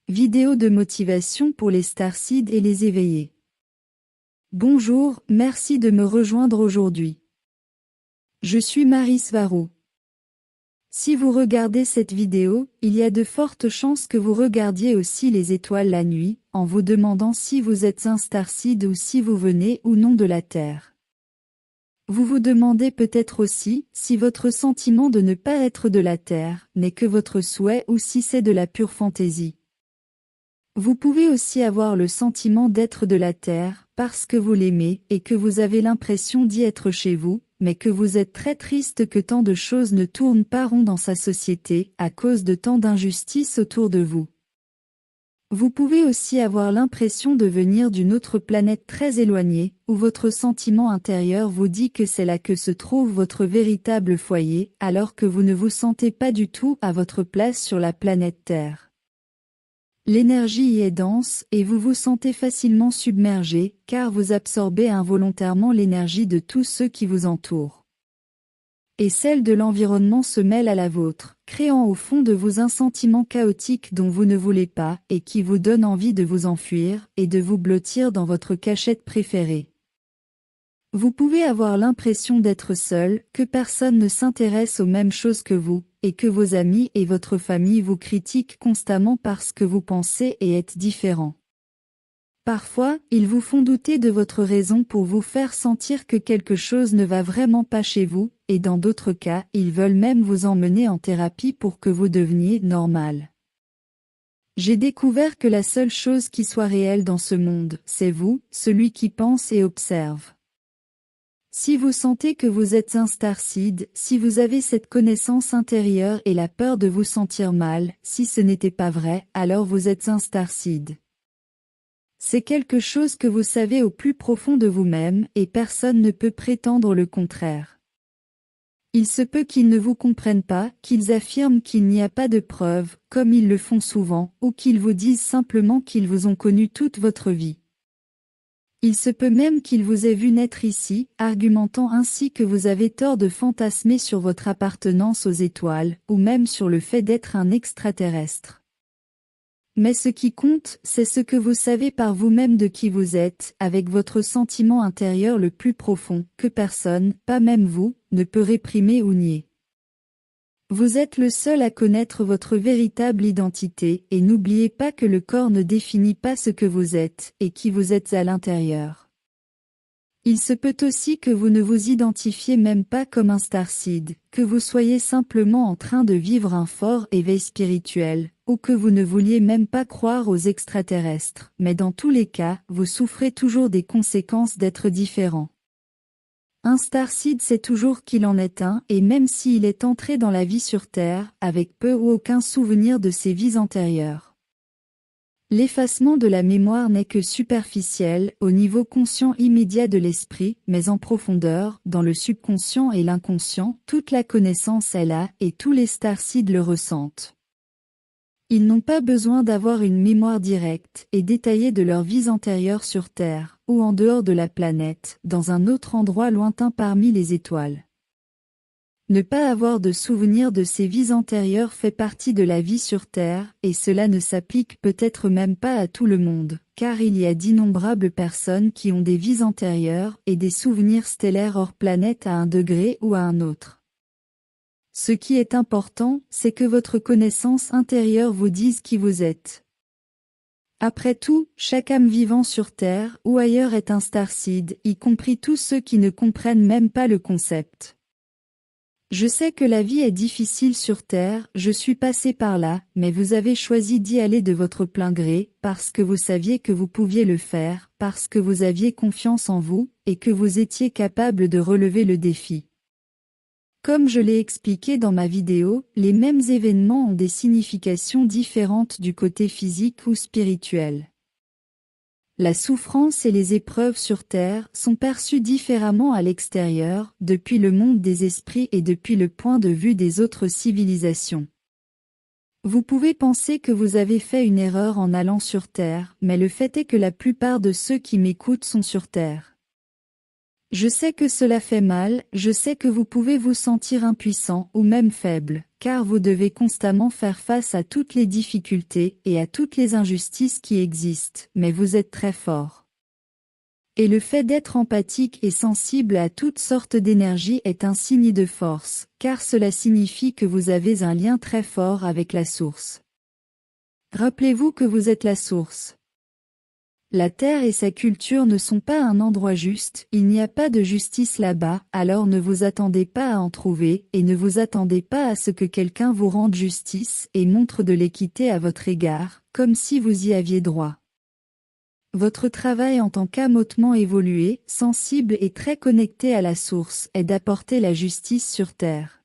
Vidéo de motivation pour les starseeds et les éveillés. Bonjour, merci de me rejoindre aujourd'hui. Je suis Marie Svarou. Si vous regardez cette vidéo, il y a de fortes chances que vous regardiez aussi les étoiles la nuit, en vous demandant si vous êtes un starseed ou si vous venez ou non de la Terre. Vous vous demandez peut-être aussi si votre sentiment de ne pas être de la Terre n'est que votre souhait ou si c'est de la pure fantaisie. Vous pouvez aussi avoir le sentiment d'être de la Terre, parce que vous l'aimez et que vous avez l'impression d'y être chez vous, mais que vous êtes très triste que tant de choses ne tournent pas rond dans sa société, à cause de tant d'injustices autour de vous. Vous pouvez aussi avoir l'impression de venir d'une autre planète très éloignée, où votre sentiment intérieur vous dit que c'est là que se trouve votre véritable foyer, alors que vous ne vous sentez pas du tout à votre place sur la planète Terre. L'énergie y est dense et vous vous sentez facilement submergé, car vous absorbez involontairement l'énergie de tous ceux qui vous entourent. Et celle de l'environnement se mêle à la vôtre, créant au fond de vous un sentiment chaotique dont vous ne voulez pas et qui vous donne envie de vous enfuir et de vous blottir dans votre cachette préférée. Vous pouvez avoir l'impression d'être seul, que personne ne s'intéresse aux mêmes choses que vous, et que vos amis et votre famille vous critiquent constamment parce que vous pensez et êtes différent. Parfois, ils vous font douter de votre raison pour vous faire sentir que quelque chose ne va vraiment pas chez vous, et dans d'autres cas, ils veulent même vous emmener en thérapie pour que vous deveniez normal. J'ai découvert que la seule chose qui soit réelle dans ce monde, c'est vous, celui qui pense et observe. Si vous sentez que vous êtes un starseed, si vous avez cette connaissance intérieure et la peur de vous sentir mal, si ce n'était pas vrai, alors vous êtes un starseed. C'est quelque chose que vous savez au plus profond de vous-même et personne ne peut prétendre le contraire. Il se peut qu'ils ne vous comprennent pas, qu'ils affirment qu'il n'y a pas de preuves, comme ils le font souvent, ou qu'ils vous disent simplement qu'ils vous ont connu toute votre vie. Il se peut même qu'il vous ait vu naître ici, argumentant ainsi que vous avez tort de fantasmer sur votre appartenance aux étoiles, ou même sur le fait d'être un extraterrestre. Mais ce qui compte, c'est ce que vous savez par vous-même de qui vous êtes, avec votre sentiment intérieur le plus profond, que personne, pas même vous, ne peut réprimer ou nier. Vous êtes le seul à connaître votre véritable identité, et n'oubliez pas que le corps ne définit pas ce que vous êtes, et qui vous êtes à l'intérieur. Il se peut aussi que vous ne vous identifiez même pas comme un starseed, que vous soyez simplement en train de vivre un fort éveil spirituel, ou que vous ne vouliez même pas croire aux extraterrestres, mais dans tous les cas, vous souffrez toujours des conséquences d'être différent. Un starseed sait toujours qu'il en est un, et même s'il est entré dans la vie sur Terre, avec peu ou aucun souvenir de ses vies antérieures. L'effacement de la mémoire n'est que superficiel, au niveau conscient immédiat de l'esprit, mais en profondeur, dans le subconscient et l'inconscient, toute la connaissance est là, et tous les starseeds le ressentent. Ils n'ont pas besoin d'avoir une mémoire directe et détaillée de leurs vies antérieures sur Terre, ou en dehors de la planète, dans un autre endroit lointain parmi les étoiles. Ne pas avoir de souvenir de ces vies antérieures fait partie de la vie sur Terre, et cela ne s'applique peut-être même pas à tout le monde, car il y a d'innombrables personnes qui ont des vies antérieures et des souvenirs stellaires hors planète à un degré ou à un autre. Ce qui est important, c'est que votre connaissance intérieure vous dise qui vous êtes. Après tout, chaque âme vivant sur Terre ou ailleurs est un starseed, y compris tous ceux qui ne comprennent même pas le concept. Je sais que la vie est difficile sur Terre, je suis passé par là, mais vous avez choisi d'y aller de votre plein gré, parce que vous saviez que vous pouviez le faire, parce que vous aviez confiance en vous, et que vous étiez capable de relever le défi. Comme je l'ai expliqué dans ma vidéo, les mêmes événements ont des significations différentes du côté physique ou spirituel. La souffrance et les épreuves sur Terre sont perçues différemment à l'extérieur, depuis le monde des esprits et depuis le point de vue des autres civilisations. Vous pouvez penser que vous avez fait une erreur en allant sur Terre, mais le fait est que la plupart de ceux qui m'écoutent sont sur Terre. Je sais que cela fait mal, je sais que vous pouvez vous sentir impuissant ou même faible, car vous devez constamment faire face à toutes les difficultés et à toutes les injustices qui existent, mais vous êtes très fort. Et le fait d'être empathique et sensible à toutes sortes d'énergies est un signe de force, car cela signifie que vous avez un lien très fort avec la source. Rappelez-vous que vous êtes la source. La terre et sa culture ne sont pas un endroit juste, il n'y a pas de justice là-bas, alors ne vous attendez pas à en trouver, et ne vous attendez pas à ce que quelqu'un vous rende justice et montre de l'équité à votre égard, comme si vous y aviez droit. Votre travail en tant qu'âme hautement évoluée, sensible et très connecté à la source est d'apporter la justice sur terre.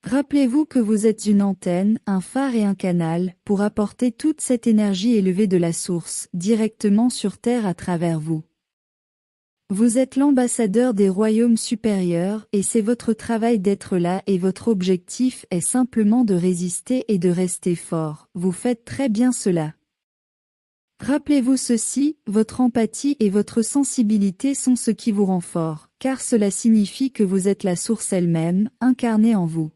Rappelez-vous que vous êtes une antenne, un phare et un canal, pour apporter toute cette énergie élevée de la source, directement sur terre à travers vous. Vous êtes l'ambassadeur des royaumes supérieurs et c'est votre travail d'être là et votre objectif est simplement de résister et de rester fort. Vous faites très bien cela. Rappelez-vous ceci, votre empathie et votre sensibilité sont ce qui vous rend fort, car cela signifie que vous êtes la source elle-même, incarnée en vous.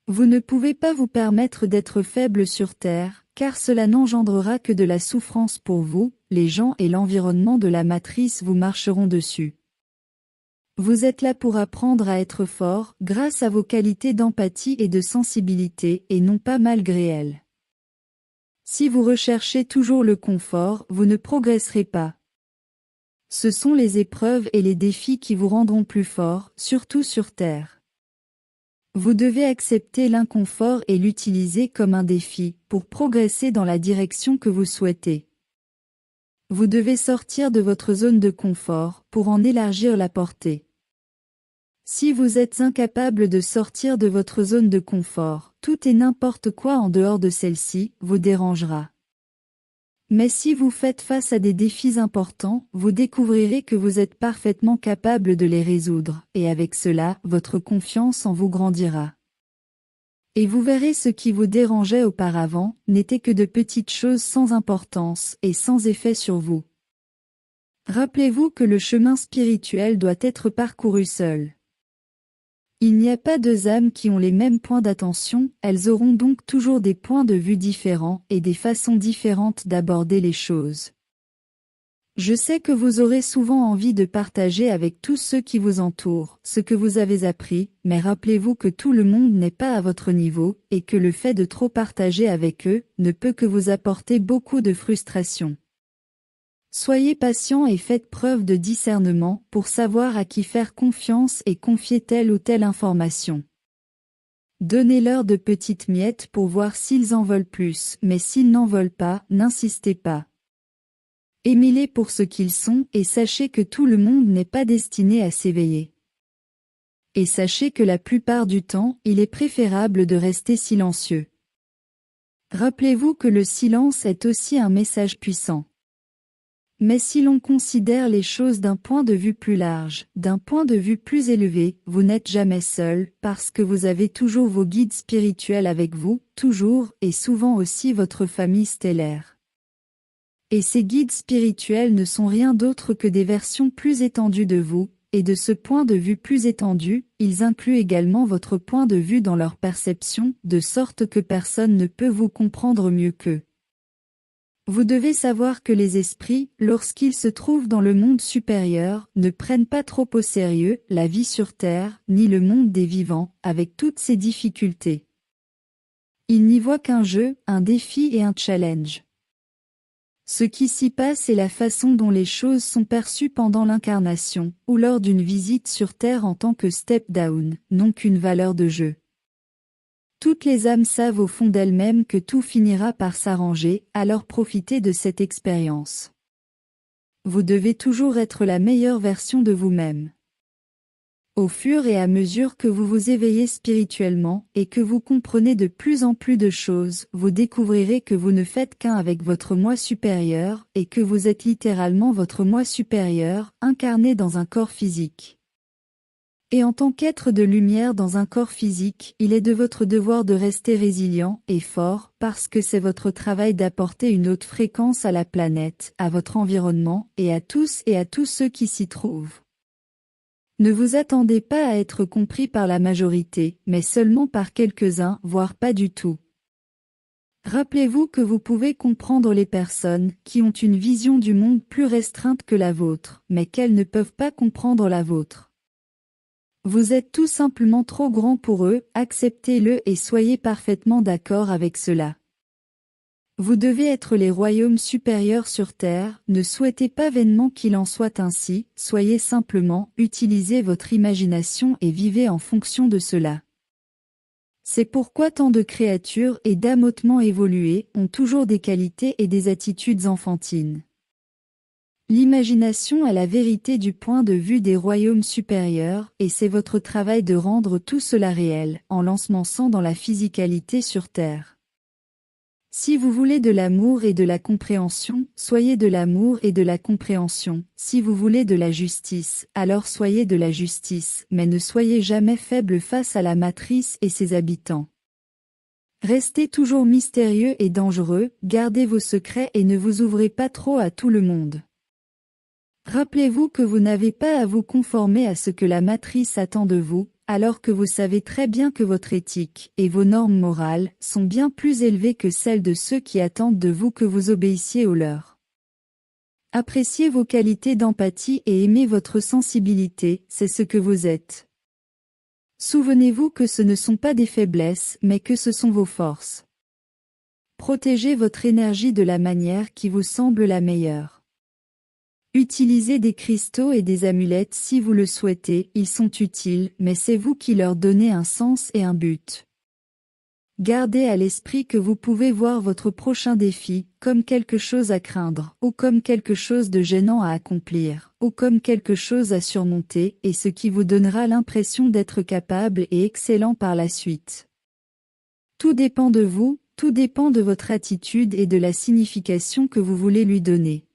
Vous ne pouvez pas vous permettre d'être faible sur Terre, car cela n'engendrera que de la souffrance pour vous, les gens et l'environnement de la matrice vous marcheront dessus. Vous êtes là pour apprendre à être fort, grâce à vos qualités d'empathie et de sensibilité, et non pas malgré elles. Si vous recherchez toujours le confort, vous ne progresserez pas. Ce sont les épreuves et les défis qui vous rendront plus fort, surtout sur Terre. Vous devez accepter l'inconfort et l'utiliser comme un défi, pour progresser dans la direction que vous souhaitez. Vous devez sortir de votre zone de confort, pour en élargir la portée. Si vous êtes incapable de sortir de votre zone de confort, tout et n'importe quoi en dehors de celle-ci vous dérangera. Mais si vous faites face à des défis importants, vous découvrirez que vous êtes parfaitement capable de les résoudre, et avec cela, votre confiance en vous grandira. Et vous verrez ce qui vous dérangeait auparavant, n'était que de petites choses sans importance et sans effet sur vous. Rappelez-vous que le chemin spirituel doit être parcouru seul. Il n'y a pas deux âmes qui ont les mêmes points d'attention, elles auront donc toujours des points de vue différents et des façons différentes d'aborder les choses. Je sais que vous aurez souvent envie de partager avec tous ceux qui vous entourent ce que vous avez appris, mais rappelez-vous que tout le monde n'est pas à votre niveau, et que le fait de trop partager avec eux ne peut que vous apporter beaucoup de frustration. Soyez patient et faites preuve de discernement pour savoir à qui faire confiance et confier telle ou telle information. Donnez-leur de petites miettes pour voir s'ils en veulent plus, mais s'ils n'en veulent pas, n'insistez pas. Aimez-les pour ce qu'ils sont et sachez que tout le monde n'est pas destiné à s'éveiller. Et sachez que la plupart du temps, il est préférable de rester silencieux. Rappelez-vous que le silence est aussi un message puissant. Mais si l'on considère les choses d'un point de vue plus large, d'un point de vue plus élevé, vous n'êtes jamais seul, parce que vous avez toujours vos guides spirituels avec vous, toujours, et souvent aussi votre famille stellaire. Et ces guides spirituels ne sont rien d'autre que des versions plus étendues de vous, et de ce point de vue plus étendu, ils incluent également votre point de vue dans leur perception, de sorte que personne ne peut vous comprendre mieux qu'eux. Vous devez savoir que les esprits, lorsqu'ils se trouvent dans le monde supérieur, ne prennent pas trop au sérieux la vie sur Terre, ni le monde des vivants, avec toutes ses difficultés. Ils n'y voient qu'un jeu, un défi et un challenge. Ce qui s'y passe est la façon dont les choses sont perçues pendant l'incarnation, ou lors d'une visite sur Terre en tant que step-down, non qu'une valeur de jeu. Toutes les âmes savent au fond d'elles-mêmes que tout finira par s'arranger, alors profitez de cette expérience. Vous devez toujours être la meilleure version de vous-même. Au fur et à mesure que vous vous éveillez spirituellement et que vous comprenez de plus en plus de choses, vous découvrirez que vous ne faites qu'un avec votre moi supérieur et que vous êtes littéralement votre moi supérieur, incarné dans un corps physique. Et en tant qu'être de lumière dans un corps physique, il est de votre devoir de rester résilient et fort, parce que c'est votre travail d'apporter une haute fréquence à la planète, à votre environnement, et à tous ceux qui s'y trouvent. Ne vous attendez pas à être compris par la majorité, mais seulement par quelques-uns, voire pas du tout. Rappelez-vous que vous pouvez comprendre les personnes qui ont une vision du monde plus restreinte que la vôtre, mais qu'elles ne peuvent pas comprendre la vôtre. Vous êtes tout simplement trop grand pour eux, acceptez-le et soyez parfaitement d'accord avec cela. Vous devez être les royaumes supérieurs sur terre, ne souhaitez pas vainement qu'il en soit ainsi, soyez simplement, utilisez votre imagination et vivez en fonction de cela. C'est pourquoi tant de créatures et d'âmes hautement évoluées ont toujours des qualités et des attitudes enfantines. L'imagination est la vérité du point de vue des royaumes supérieurs, et c'est votre travail de rendre tout cela réel, en l'ensemençant dans la physicalité sur Terre. Si vous voulez de l'amour et de la compréhension, soyez de l'amour et de la compréhension. Si vous voulez de la justice, alors soyez de la justice, mais ne soyez jamais faible face à la matrice et ses habitants. Restez toujours mystérieux et dangereux, gardez vos secrets et ne vous ouvrez pas trop à tout le monde. Rappelez-vous que vous n'avez pas à vous conformer à ce que la matrice attend de vous, alors que vous savez très bien que votre éthique et vos normes morales sont bien plus élevées que celles de ceux qui attendent de vous que vous obéissiez aux leurs. Appréciez vos qualités d'empathie et aimez votre sensibilité, c'est ce que vous êtes. Souvenez-vous que ce ne sont pas des faiblesses, mais que ce sont vos forces. Protégez votre énergie de la manière qui vous semble la meilleure. Utilisez des cristaux et des amulettes si vous le souhaitez, ils sont utiles, mais c'est vous qui leur donnez un sens et un but. Gardez à l'esprit que vous pouvez voir votre prochain défi comme quelque chose à craindre, ou comme quelque chose de gênant à accomplir, ou comme quelque chose à surmonter, et ce qui vous donnera l'impression d'être capable et excellent par la suite. Tout dépend de vous, tout dépend de votre attitude et de la signification que vous voulez lui donner.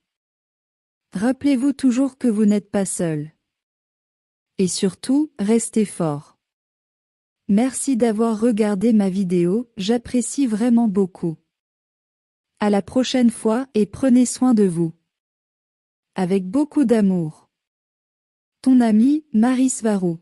Rappelez-vous toujours que vous n'êtes pas seul. Et surtout, restez fort. Merci d'avoir regardé ma vidéo, j'apprécie vraiment beaucoup. À la prochaine fois et prenez soin de vous. Avec beaucoup d'amour. Ton ami, Maris Varou.